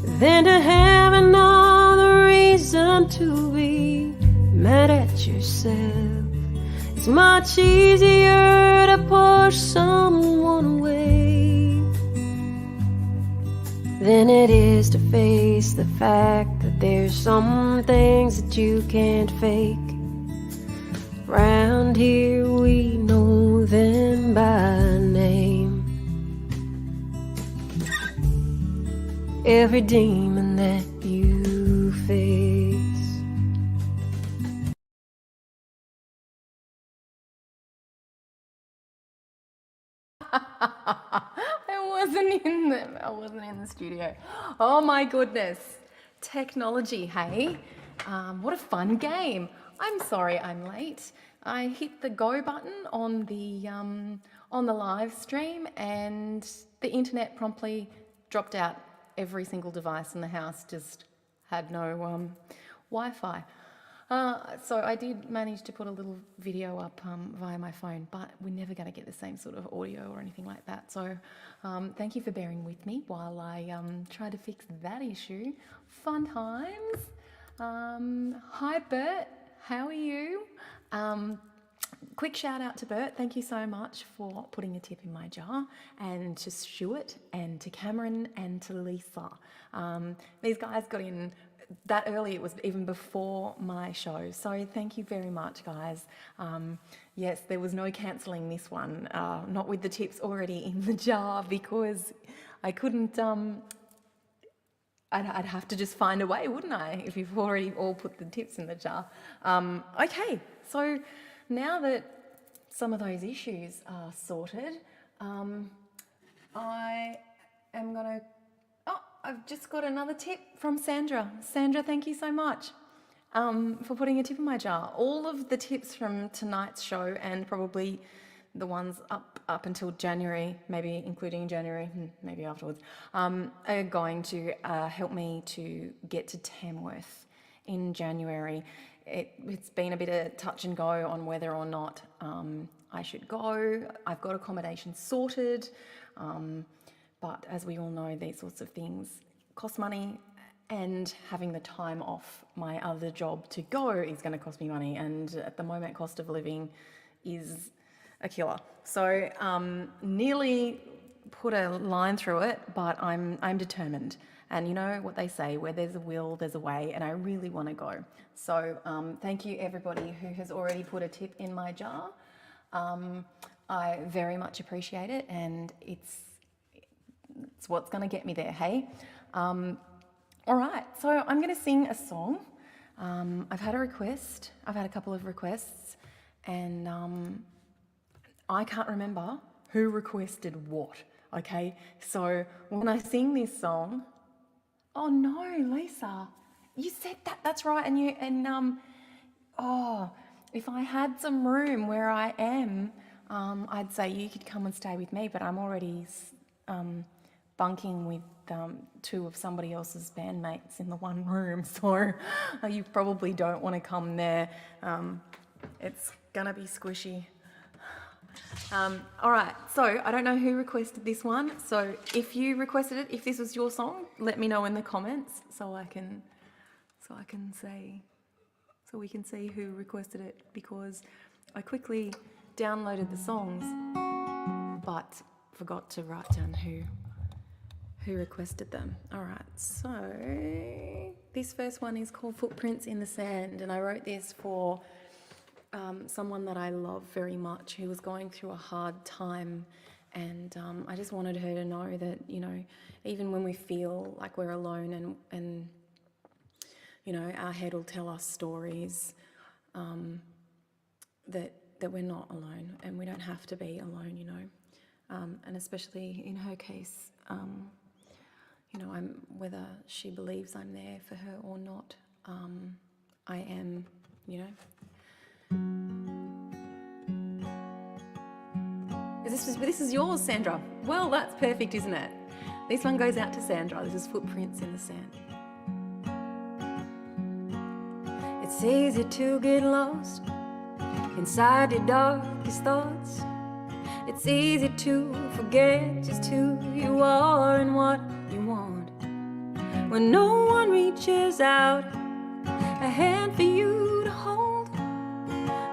than to have another reason to be mad at yourself. It's much easier to push someone away than it is to face the fact that there's some things that you can't fake. Round here we know them by name. Every demon that you face. I wasn't in the studio. Oh my goodness. Technology, hey? What a fun game. I'm sorry I'm late. I hit the go button on the live stream and the internet promptly dropped out. Every single device in the house just had no Wi-Fi. So I did manage to put a little video up via my phone, but we're never going to get the same sort of audio or anything like that. So thank you for bearing with me while I try to fix that issue. Fun times. Hi Bert, how are you? Quick shout out to Bert. Thank you so much for putting a tip in my jar, and to Stuart and to Cameron and to Lisa. These guys got in that early. It was even before my show. So thank you very much, guys. Yes, there was no cancelling this one, not with the tips already in the jar, because I couldn't, I'd have to just find a way, wouldn't I, if you've already all put the tips in the jar. Okay, so now that some of those issues are sorted, I am going to... Oh, I've just got another tip from Sandra. Sandra, thank you so much for putting a tip in my jar. All of the tips from tonight's show, and probably the ones up until January, maybe including January, maybe afterwards, are going to help me to get to Tamworth in January. It's been a bit of touch and go on whether or not I should go. I've got accommodation sorted, but as we all know, these sorts of things cost money, and having the time off my other job to go is going to cost me money, and at the moment cost of living is a killer. So nearly put a line through it, but I'm determined. And you know what they say, where there's a will, there's a way, and I really want to go. So thank you everybody who has already put a tip in my jar. I very much appreciate it, and it's what's going to get me there, hey? All right, so I'm going to sing a song. I've had a request. I've had a couple of requests, and I can't remember who requested what, okay? So when I sing this song... Oh no, Lisa, you said that, that's right. Oh, if I had some room where I am, I'd say you could come and stay with me, but I'm already bunking with two of somebody else's bandmates in the one room, so you probably don't want to come there. It's gonna be squishy. All right, so I don't know who requested this one. So if you requested it, if this was your song, let me know in the comments so we can see who requested it, because I quickly downloaded the songs but forgot to write down who requested them. All right, so this first one is called Footprints in the Sand, and I wrote this for someone that I love very much, who was going through a hard time, and I just wanted her to know that, you know, even when we feel like we're alone and you know, our head will tell us stories, that we're not alone, and we don't have to be alone, you know. And especially in her case, you know, whether she believes I'm there for her or not, I am, you know. This is yours, Sandra. Well, that's perfect, isn't it? This one goes out to Sandra. This is Footprints in the Sand. It's easy to get lost inside your darkest thoughts. It's easy to forget just who you are and what you want, when no one reaches out a hand for you to hold.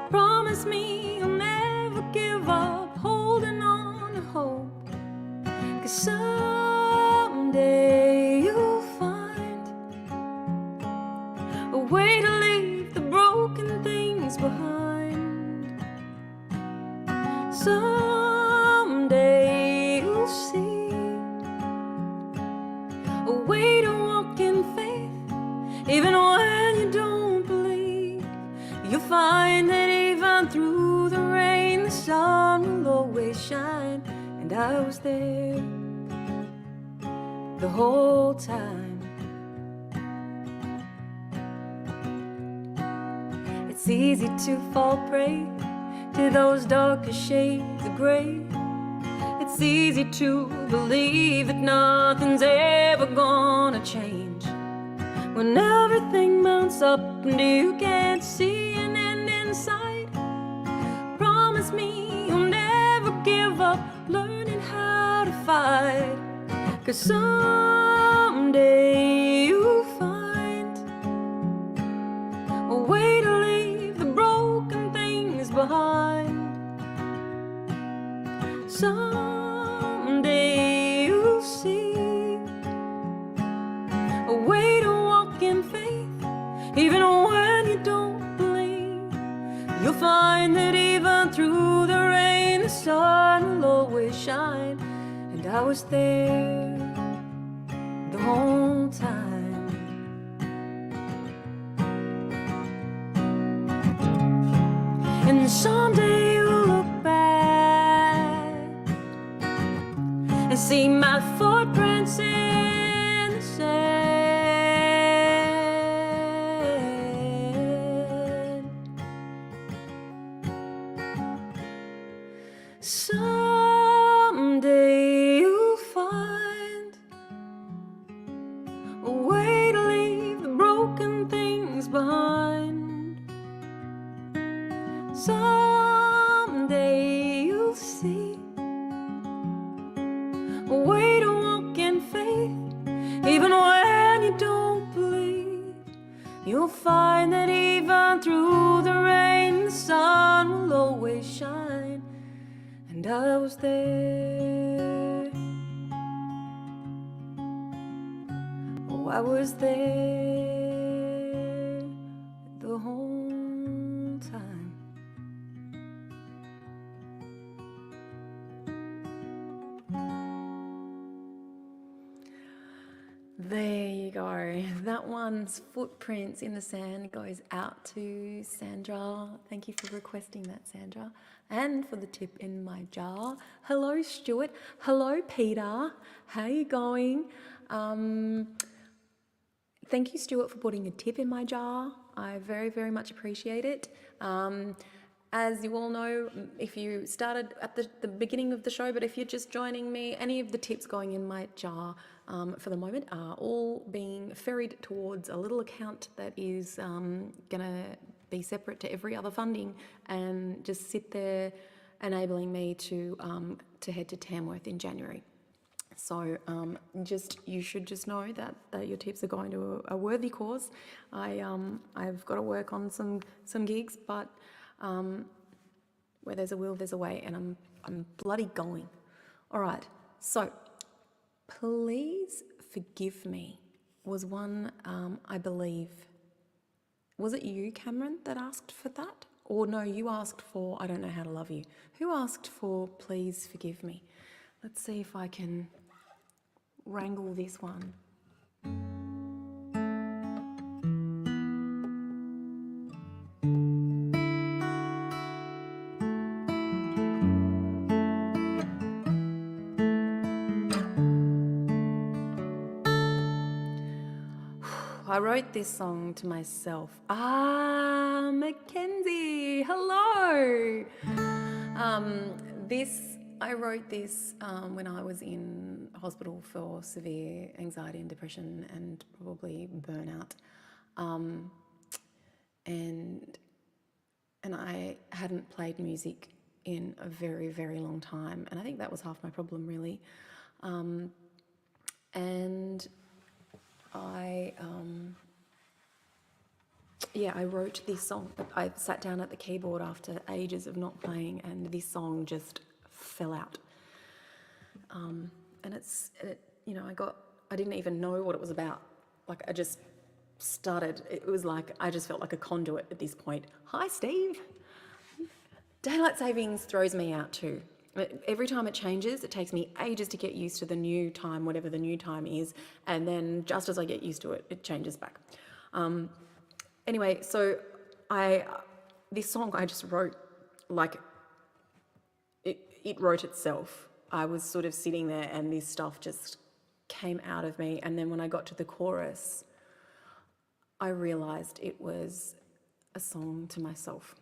Promise me you'll never give up holding on to hope, 'cause someday you'll find a way to leave the broken things behind. Someday you'll see a way to walk in faith, even when you don't believe. You'll find that even through the rain, the sun will always shine. And I was there the whole time. It's easy to fall prey to those darker shades of gray. It's easy to believe that nothing's ever gonna change, when everything mounts up and you can't see an end in sight. Promise me you'll never give up learning how to fight, 'cause someday you'll find a way to leave the broken things behind. Someday you'll see a way to walk in faith, even when you don't believe. You'll find that even through the rain, the sun will always shine. And I was there the whole time. And someday you'll look back and see my footprints in the sand. Someday you'll find a way to leave the broken things behind. Someday you'll see a way to walk in faith, even when you don't believe. You'll find that even through the rain, the sun will always shine. And I was there. Oh, I was there the whole time. There you go. That one's Footprints in the Sand goes out to Sandra. Thank you for requesting that, Sandra. And for the tip in my jar. Hello, Stuart. Hello, Peter. How you going? Thank you, Stuart, for putting a tip in my jar. I very, very much appreciate it. As you all know, if you started at the beginning of the show, but if you're just joining me, any of the tips going in my jar for the moment are all being ferried towards a little account that is going to be separate to every other funding and just sit there enabling me to head to Tamworth in January. So you should just know that your tips are going to a worthy cause. I've got to work on some gigs, but where there's a will, there's a way, and I'm bloody going. All right, so Please Forgive Me was one, I believe, was it you, Cameron, that asked for that? Or no, you asked for I Don't Know How to Love You. Who asked for Please Forgive Me? Let's see if I can wrangle this one. I wrote this song to myself. Mackenzie, hello. I wrote this when I was in hospital for severe anxiety and depression and probably burnout. And I hadn't played music in a very, very long time. And I think that was half my problem, really. And I yeah, I wrote this song. I sat down at the keyboard after ages of not playing, and this song just fell out. And I didn't even know what it was about. Like, I just started, it was like, I just felt like a conduit at this point. Hi, Steve. Daylight savings throws me out too. Every time it changes, it takes me ages to get used to the new time, whatever the new time is, and then just as I get used to it, it changes back. Anyway, so this song I just wrote, like, it wrote itself. I was sort of sitting there and this stuff just came out of me, and then when I got to the chorus, I realised it was a song to myself.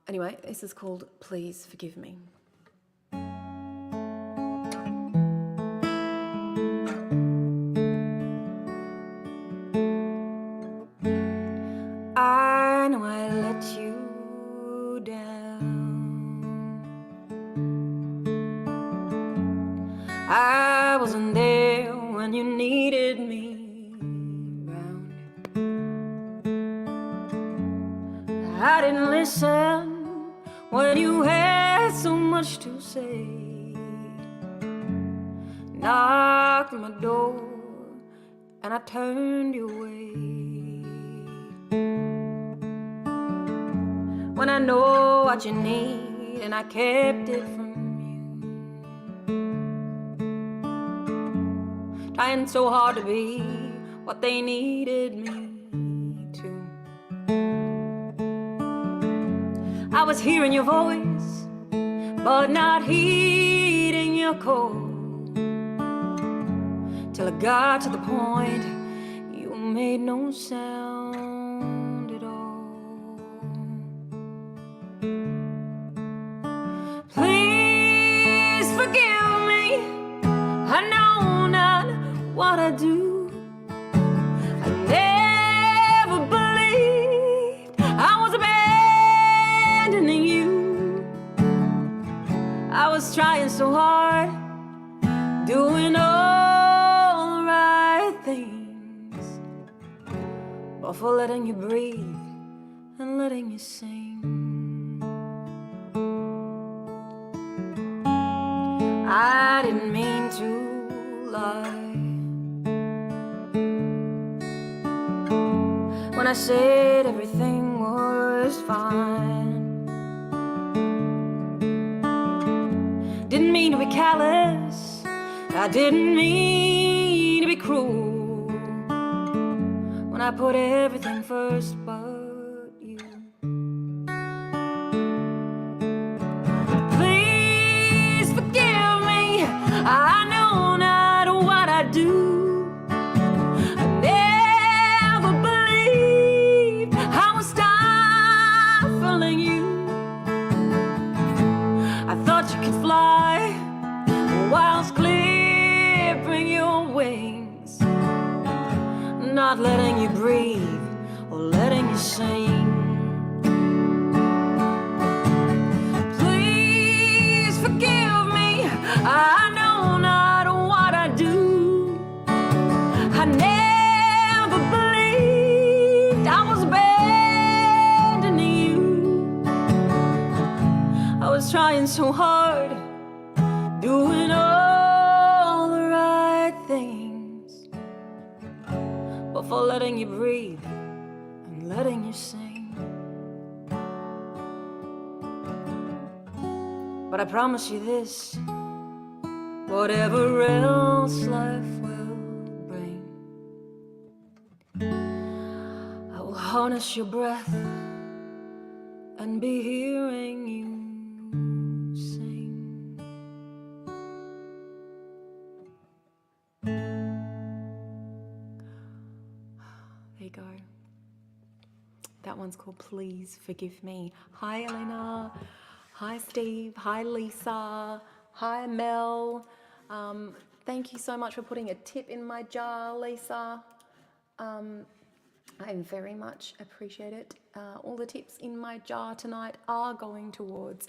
Anyway, this is called Please Forgive Me. I know I let you down. I wasn't there when you needed me round. I didn't listen when you had so much to say. Knocked on my door and I turned you away. When I know what you need and I kept it from you. Trying so hard to be what they needed me to. I was hearing your voice, but not heeding your call. Till I got to the point you made no sound at all. Please forgive me, I know not what I do. I never believed I was abandoning you. I was trying so hard, doing all the right things, but for letting you breathe and letting you sing. I didn't mean to lie when I said everything was fine. Didn't mean to be callous, I didn't mean to be cruel when I put everything first but you. Please forgive me, I know not what I do. I never believed I was stifling you. I thought you could fly whilst clipping your wings, not letting you breathe or letting you sing. Please forgive me, I know not what I do. I never believed I was abandoning you. I was trying so hard, doing all the right things, but for letting you breathe and letting you sing. But I promise you this, whatever else life will bring, I will harness your breath and be hearing you sing. There you go. That one's called Please Forgive Me. Hi, Elena. Hi, Steve. Hi, Lisa. Hi, Mel. Thank you so much for putting a tip in my jar, Lisa. I very much appreciate it. All the tips in my jar tonight are going towards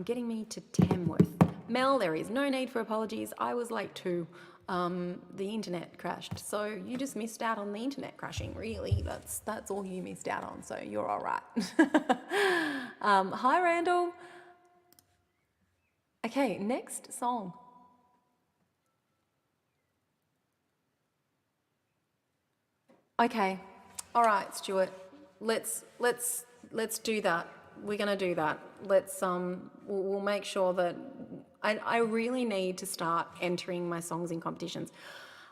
getting me to Tamworth. Mel, there is no need for apologies. I was late too. the internet crashed. So you just missed out on the internet crashing, really. That's all you missed out on, so you're all right. Hi, Randall. Okay, next song. Okay, all right, Stuart. Let's do that. We're gonna do that. We'll make sure that I really need to start entering my songs in competitions.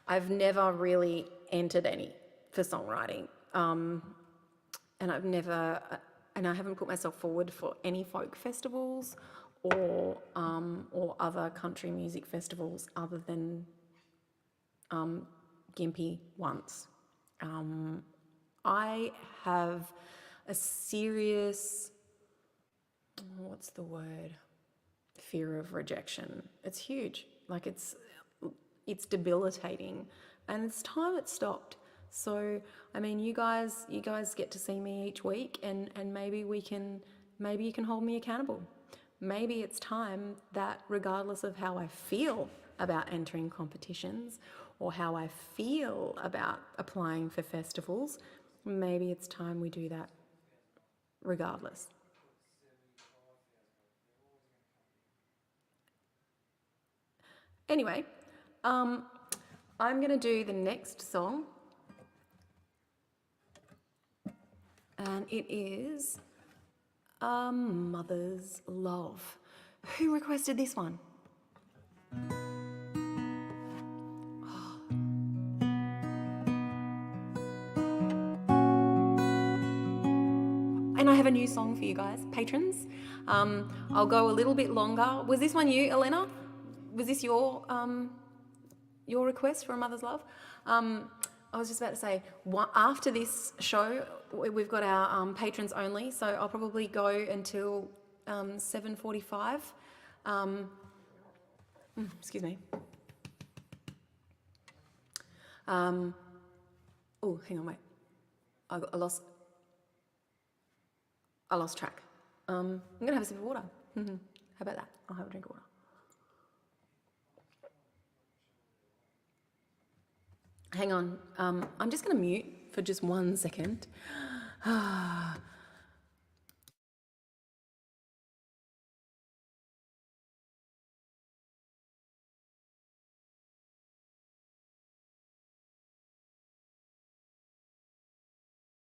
I've never really entered any for songwriting, and I haven't put myself forward for any folk festivals or other country music festivals other than Gympie once. I have a serious, what's the word? Fear of rejection. It's huge. Like it's debilitating, and it's time it stopped. So I mean, you guys get to see me each week, and maybe you can hold me accountable. Maybe it's time that regardless of how I feel about entering competitions or how I feel about applying for festivals, maybe it's time we do that regardless. Anyway, I'm going to do the next song, and it is A Mother's Love. Who requested this one? And I have a new song for you guys, patrons. I'll go a little bit longer. Was this one you, Elena? Was this your request for A Mother's Love? I was just about to say, after this show, we've got our patrons only, so I'll probably go until 7:45. Excuse me. Oh, hang on, wait. I lost track. I'm going to have a sip of water. How about that? I'll have a drink of water. Hang on. I'm just going to mute for just 1 second.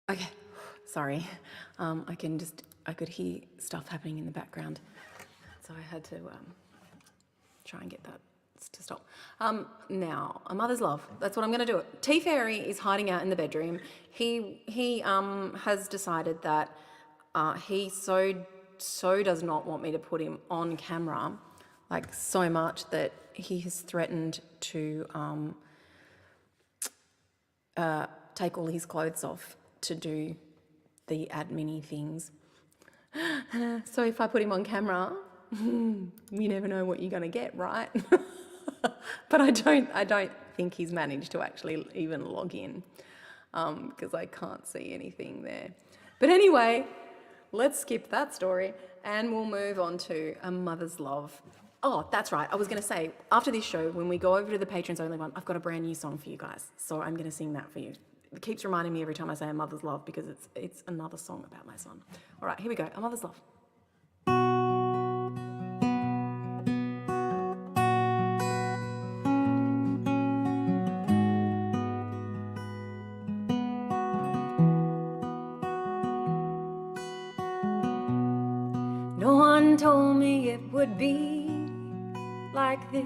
Okay, sorry. I could hear stuff happening in the background, so I had to try and get that to stop. Now, A Mother's Love. That's what I'm going to do. T Fairy is hiding out in the bedroom. He has decided that he so does not want me to put him on camera, like so much that he has threatened to take all his clothes off to do the admin-y things. So if I put him on camera, you never know what you're going to get, right? But I don't think he's managed to actually even log in because I can't see anything there. But anyway, let's skip that story and we'll move on to A Mother's Love. Oh, that's right. I was going to say, after this show, when we go over to the patrons only one, I've got a brand new song for you guys. So I'm going to sing that for you. It keeps reminding me every time I say A Mother's Love because it's another song about my son. All right, here we go. A Mother's Love. No one told me it would be like this.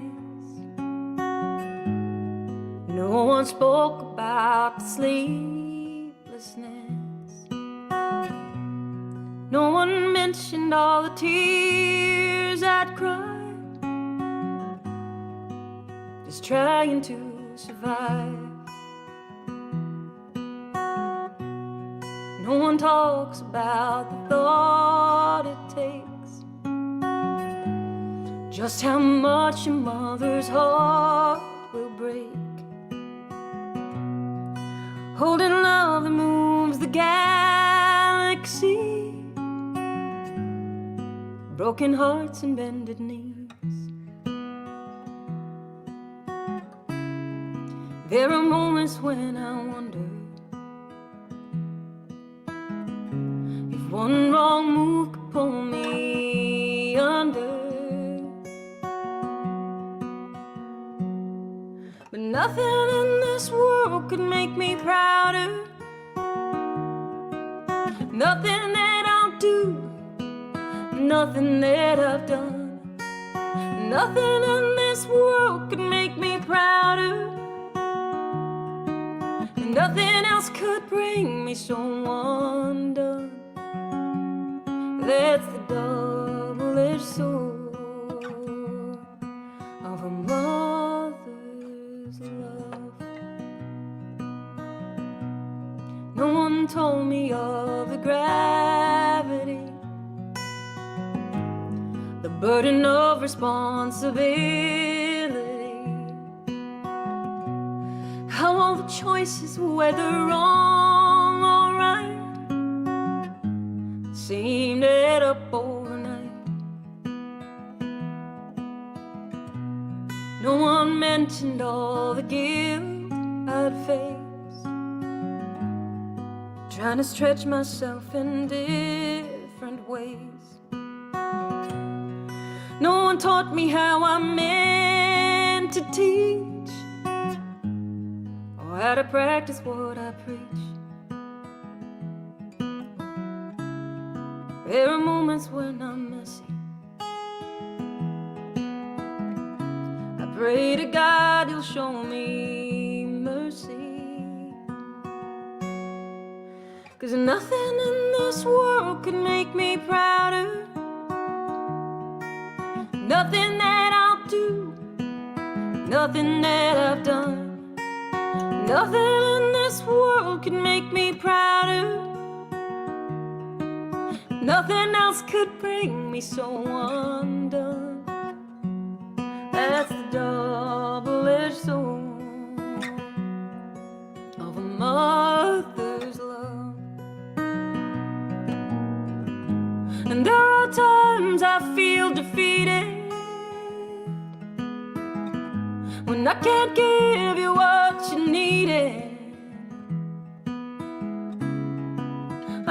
No one spoke about the sleeplessness. No one mentioned all the tears I'd cried, just trying to survive. No one talks about the thought it takes, just how much a mother's heart will break. Holding love that moves the galaxy, broken hearts and bended knees. There are moments when I wonder if one wrong move could pull me under. But nothing in this world could make me prouder. Nothing that I'll do, nothing that I've done. Nothing in this world could make me prouder. And nothing else could bring me so undone. That's the double-edged sword of a mother's love. No one told me of the gravity, the burden of responsibility, how all the choices, whether wrong or right, seemed to add up overnight. No one mentioned all the guilt I'd face, trying to stretch myself in different ways. No one taught me how I'm meant to teach, or how to practice what I preach. There are moments when I'm messy. I pray to God He'll show me mercy, 'cause nothing in this world could make me prouder. Nothing that I'll do, nothing that I've done. Nothing in this world could make me prouder. Nothing else could bring me so undone. That's the double-edged sword of a mother's love. And there are times I feel defeated, when I can't give you what you needed.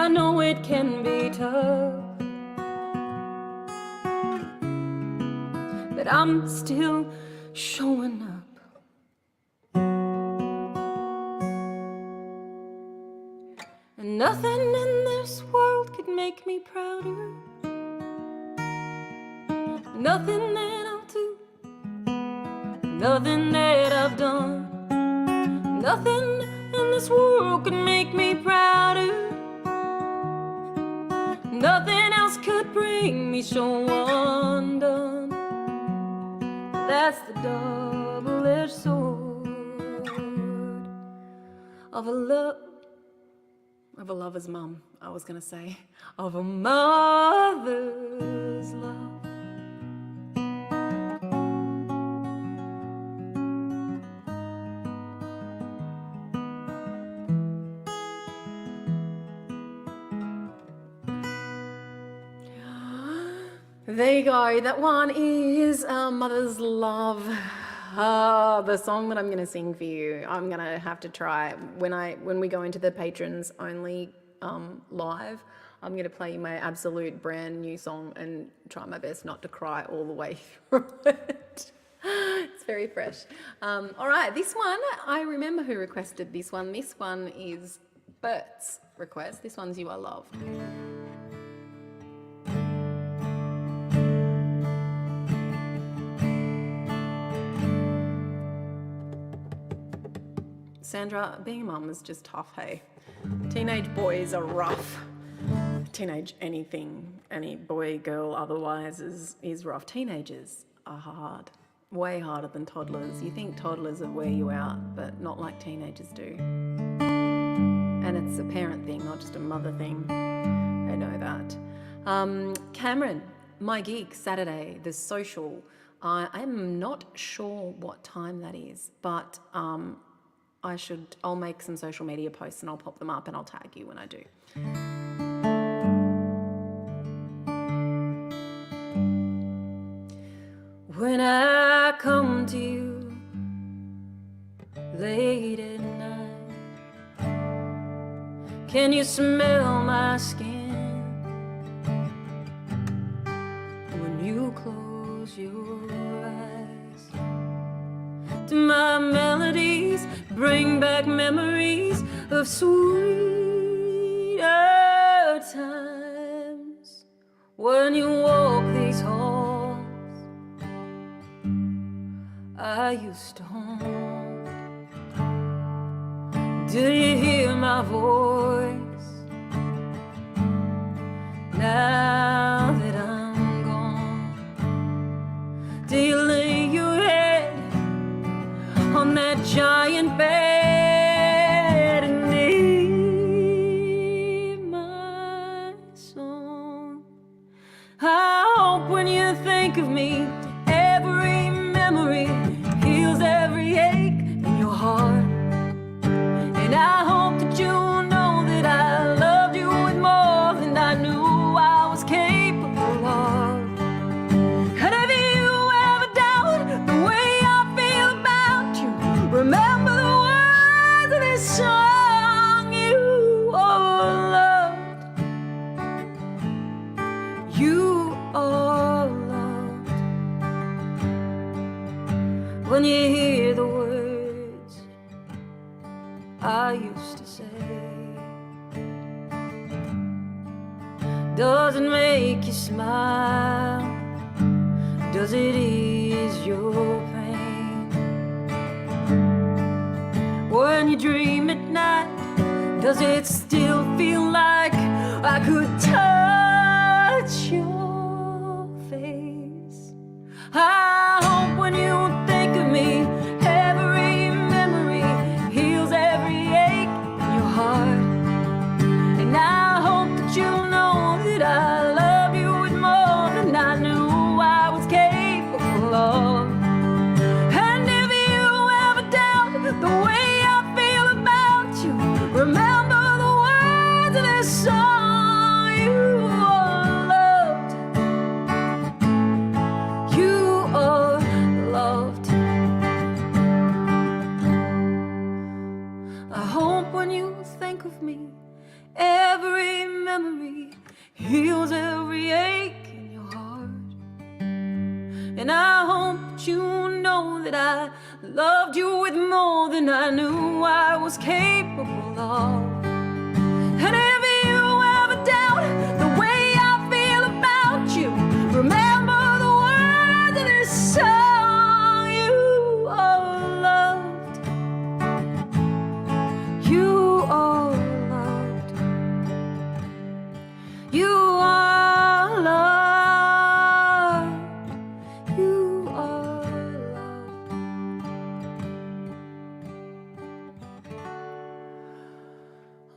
I know it can be tough, but I'm still showing up. And nothing in this world could make me prouder. Nothing that I'll do, nothing that I've done. Nothing in this world could make me prouder. Nothing else could bring me so undone. That's the double-edged sword of a lover's mum, I was gonna say, of a mother's love. There you go. That one is Mother's Love. The song that I'm going to sing for you, I'm going to have to try when we go into the patrons only live. I'm going to play you my absolute brand new song and try my best not to cry all the way through it. It's very fresh. All right, this one, I remember who requested this one. This one is Bert's request. This one's You Are Loved. Sandra, being a mum is just tough, hey? Teenage boys are rough. Teenage anything, any boy, girl, otherwise is rough. Teenagers are hard, way harder than toddlers. You think toddlers would wear you out, but not like teenagers do. And it's a parent thing, not just a mother thing. I know that. Cameron, my gig, Saturday, the social. I'm not sure what time that is, but I'll make some social media posts and I'll pop them up and I'll tag you when I do. When I come to you, late at night. Can you smell my skin when you close your eyes? Do my melodies bring back memories of sweeter times when you walk these halls I used to haunt? Do you hear my voice now that I'm gone? Do you lay your head on that giant bed and hear my song? I hope when you think of me, every memory heals every ache in your heart. And I hope that you know that I loved you with more than I knew I was capable of. And if you ever doubt the way I feel about you, remember the words of this song. You are loved. You are loved. When you hear the words I used to say, does it make you smile? Does it ease your pain? When you dream at night, does it still feel like I could touch your face? I hope when you think of me, every memory heals every ache in your heart. And I hope that you know that I love you with more than I knew I was capable of. And if you ever doubt the way I feel about you, remember the words of this song. You are loved. You are loved. I hope when you think of me, every memory heals every ache in your heart. And I hope that you know that I loved you with more than I knew I was capable of. And if you ever doubt the way I feel about you, remember the words of this song. You are loved. You are loved. You are loved. You are loved.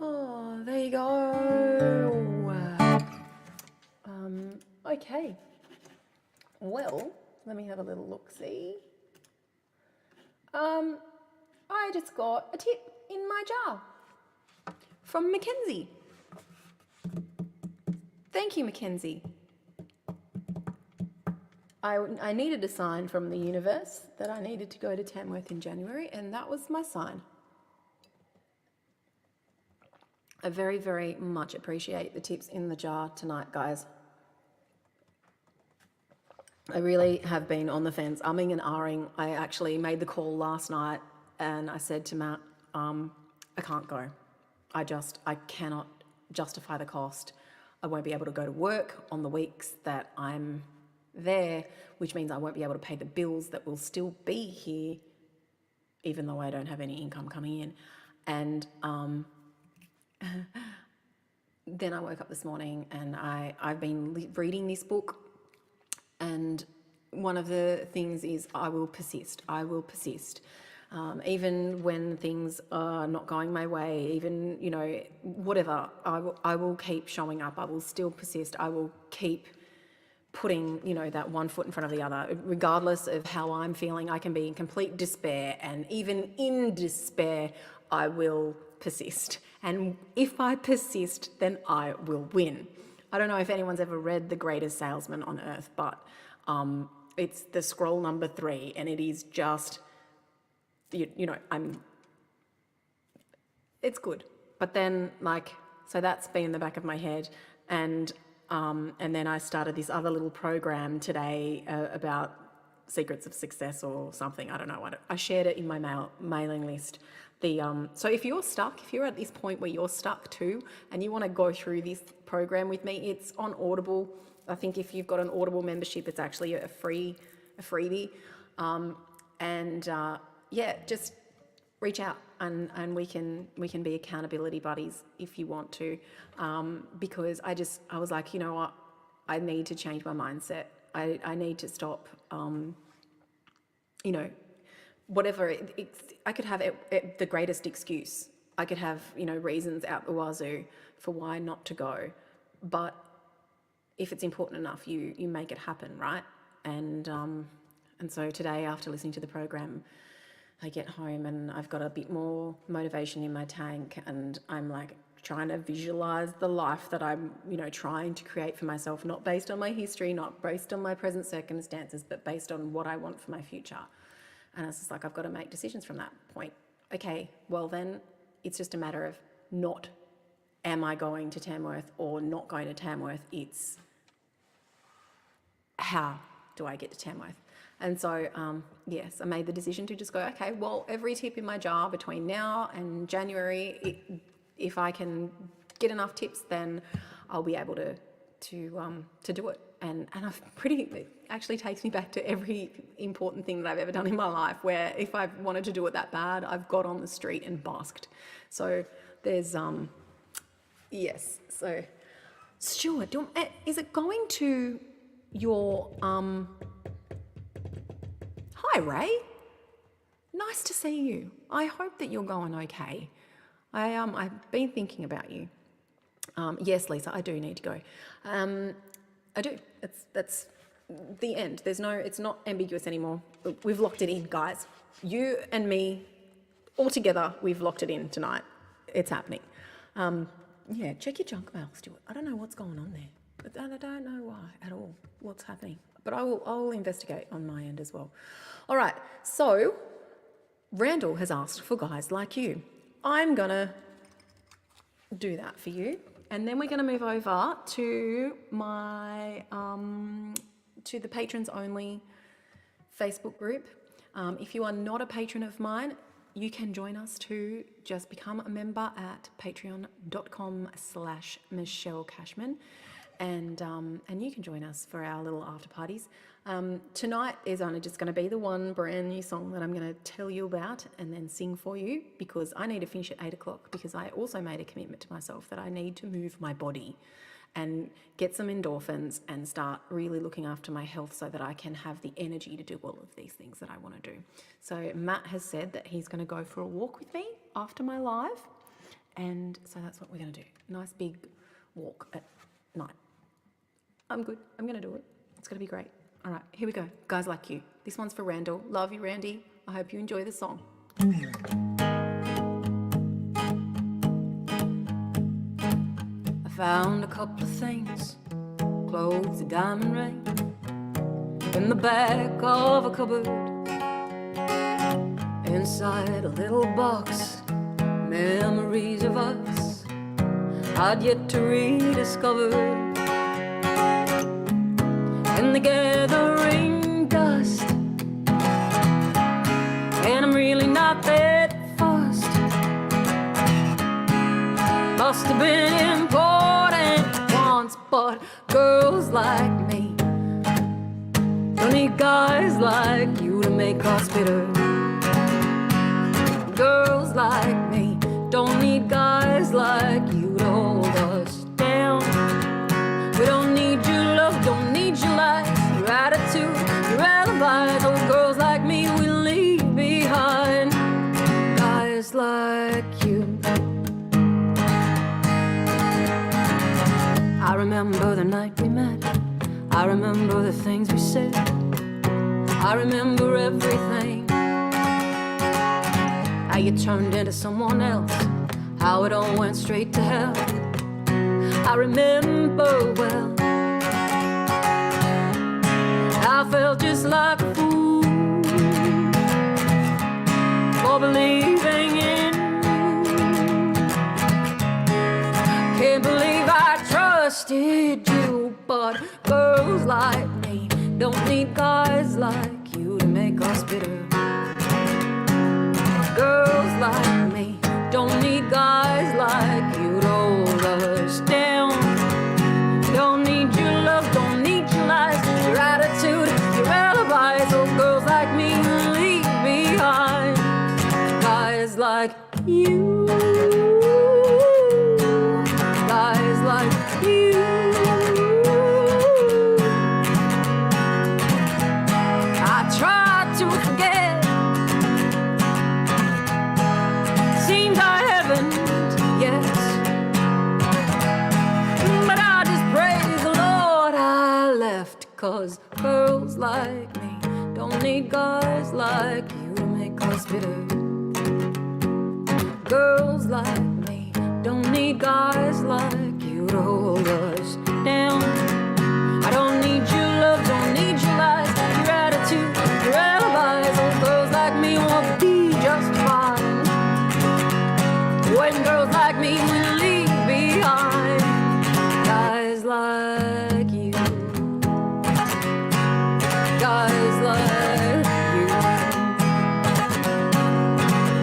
Oh, there you go. Okay. Well, let me have a little look-see. I just got a tip in my jar from Mackenzie. Thank you, Mackenzie. I needed a sign from the universe that I needed to go to Tamworth in January, and that was my sign. I very, very much appreciate the tips in the jar tonight, guys. I really have been on the fence, umming and ahhing. I actually made the call last night and I said to Matt, I can't go. I cannot justify the cost. I won't be able to go to work on the weeks that I'm there, which means I won't be able to pay the bills that will still be here, even though I don't have any income coming in. And then I woke up this morning and I've been reading this book, and one of the things is I will persist. I will persist. Even when things are not going my way, even, you know, whatever, I will keep showing up. I will still persist. I will keep putting, you know, that one foot in front of the other. Regardless of how I'm feeling, I can be in complete despair, and even in despair, I will persist. And if I persist, then I will win. I don't know if anyone's ever read The Greatest Salesman on Earth, but it's the scroll number 3, and it is just, you know, I'm it's good. But then, like, so that's been in the back of my head, and then I started this other little program today about secrets of success or something. I don't know. I shared it in my mailing list. So if you're stuck, if you're at this point where you're stuck too, and you want to go through this program with me, it's on Audible. I think if you've got an Audible membership, it's actually a freebie. Just reach out and we can be accountability buddies if you want to, because I was like, you know what, I need to change my mindset. I need to stop, whatever. I could have the greatest excuse. I could have, reasons out the wazoo for why not to go. But if it's important enough, you make it happen, right? And so today, after listening to the program, I get home and I've got a bit more motivation in my tank, and I'm like trying to visualize the life that I'm, trying to create for myself, not based on my history, not based on my present circumstances, but based on what I want for my future. And it's just like, I've got to make decisions from that point. Okay, well then it's just a matter of not, am I going to Tamworth or not going to Tamworth? It's how do I get to Tamworth? And so, yes, I made the decision to just go, okay, well, every tip in my jar between now and January, if I can get enough tips, then I'll be able to do it. And it actually takes me back to every important thing that I've ever done in my life, where if I wanted to do it that bad, I've got on the street and basked. So there's, yes. So Stuart, is it going to your, hi Ray, nice to see you. I hope that you're going okay. I've been thinking about you. Yes, Lisa, I do need to go. I do. That's the end. It's not ambiguous anymore. We've locked it in, guys. You and me, all together, we've locked it in tonight. It's happening. Check your junk mail, Stuart. I don't know what's going on there. I don't know why at all, what's happening. But I'll investigate on my end as well. All right, so Randall has asked for guys like you. I'm gonna do that for you. And then we're going to move over to my to the patrons only Facebook group. If you are not a patron of mine, you can join us to just become a member at patreon.com/Michelle Cashman, and you can join us for our little after parties. Tonight is only just going to be the one brand new song that I'm going to tell you about and then sing for you, because I need to finish at 8 o'clock, because I also made a commitment to myself that I need to move my body and get some endorphins and start really looking after my health so that I can have the energy to do all of these things that I want to do. So Matt has said that he's going to go for a walk with me after my live, and so that's what we're going to do. Nice big walk at night. I'm good. I'm going to do it. It's going to be great. All right, here we go. Guys like you. This one's for Randall. Love you, Randy. I hope you enjoy the song. I found a couple of things, clothes, a diamond ring, in the back of a cupboard. Inside a little box, memories of us I'd yet to rediscover. In the gathering dust, and I'm really not that fussed. Must have been important once, but girls like me don't need guys like you to make us bitter. Girls like me don't need guys like you to hold us down. We don't need your love, don't need your lies, your attitude, your alibis. Those girls like me we leave behind. Guys like you. I remember the night we met, I remember the things we said, I remember everything. How you turned into someone else, how it all went straight to hell. I remember well. I felt just like a fool for believing in you. did you? But girls like me don't need guys like you to make us bitter. Girls like me don't need guys like you to hold us down. Don't need your love, don't need your lies, your attitude, your alibis. Oh, girls like me leave behind guys like you. Guys like you. I try to forget. Seems I haven't, yes. But I just praise the Lord I left. 'Cause girls like me don't need guys like you to make us bitter. Girls like me don't need guys like you to hold us down. I don't need your love, don't need your lies, your attitude, your alibis. Oh, girls like me will be just fine. When girls like me will leave behind guys like you. Guys like you.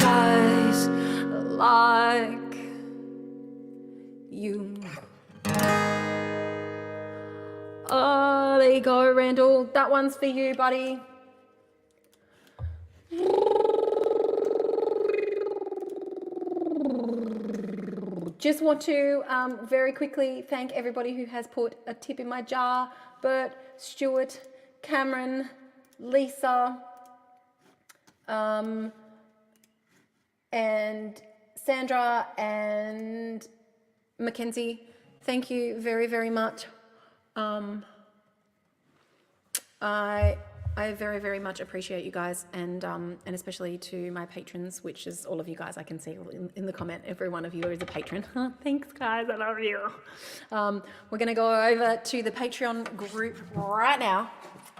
Guys like you. Oh, there you go, Randall. That one's for you, buddy. Just want to very quickly thank everybody who has put a tip in my jar. Bert, Stuart, Cameron, Lisa, and Sandra and Mackenzie. Thank you very, very much. I very, very much appreciate you guys, and especially to my patrons, which is all of you guys. I can see in the comment, every one of you is a patron. Thanks, guys. I love you. We're going to go over to the Patreon group right now,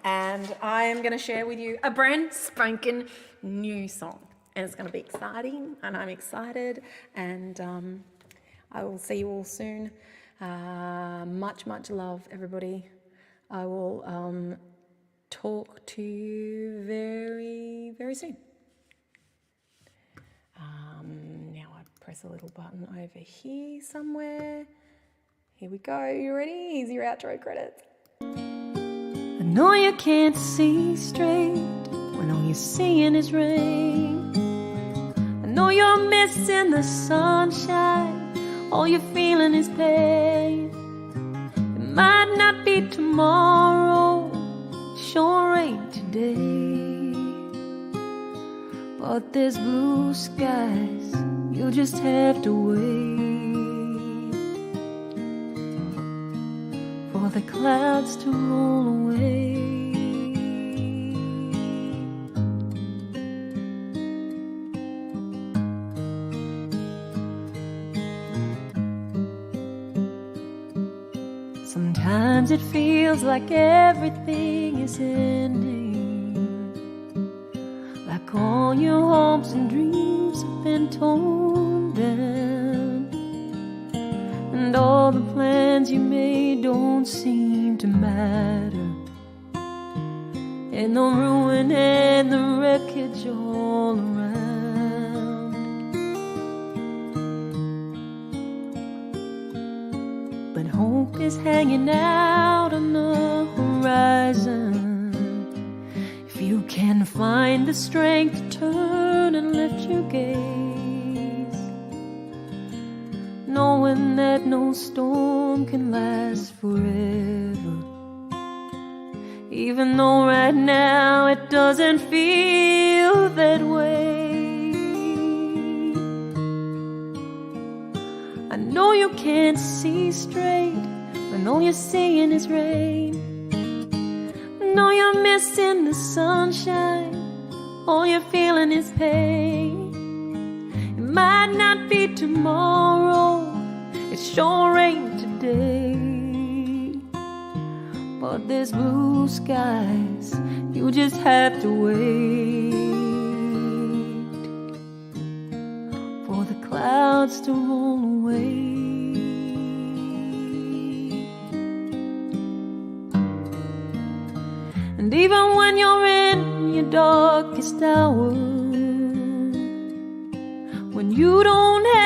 and I am going to share with you a brand spanking new song, and it's going to be exciting, and I'm excited, and I will see you all soon. Much, much love, everybody. I will talk to you very, very soon. Now I press a little button over here somewhere. Here we go. You ready? Here's your outro credits. I know you can't see straight when all you're seeing is rain. I know you're missing the sunshine, all you're feeling is pain. It might not be tomorrow, sure ain't today, but there's blue skies, you just have to wait for the clouds to roll away. Sometimes it feels like everything is ending, like all your hopes and dreams have been torn down, and all the plans you made don't seem to matter, and the ruin and the wreckage all around. But hope is hanging out on the horizon. If you can find the strength to turn and lift your gaze, knowing that no storm can last forever, even though right now it doesn't feel that way. I know you can't see straight when all you're seeing is rain. I know you're missing the sunshine, all you're feeling is pain. It might not be tomorrow, it sure ain't today, but there's blue skies, you just have to wait for the clouds to roll away. And even when you're in your darkest hour, when you don't